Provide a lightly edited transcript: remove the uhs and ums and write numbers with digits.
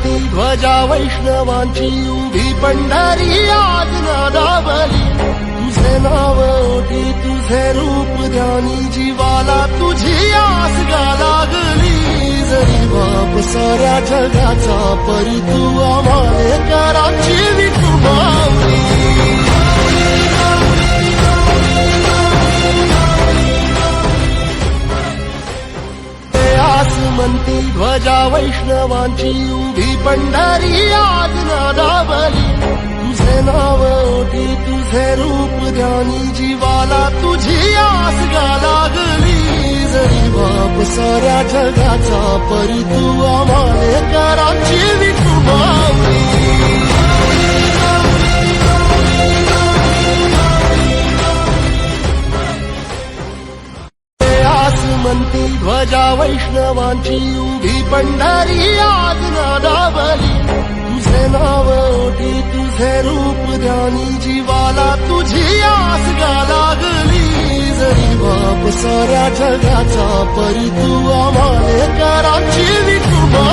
म्हणती ध्वजा वैष्णवांची उभी पंढरी आज नादावली तुझे नाव ओठी तुझे रूप ध्यानी जीवाला तुझी आस गा लागली जरी बाप साऱ्या जगाचा परी तू आम्हाले कराची विठुमावली म्हणती ध्वजा वैष्णवांची उभी पंढरी आज नादावली तुझे नाव ओठी तुझे रूप ध्यानी जीवाला तुझी आस गा लागली जरी बाप साऱ्या जगाचा परी तू आम्हाले कराची विठुमावली म्हणती ध्वजा वैष्णवांची उभी पंढरी आज नादावली तुझे नाव ओठी तुझे रूप ध्यानी जीवाला तुझी आस गा लागली जरी बाप साऱ्या जगाचा परी तू आम्हाले कराची विठुमावली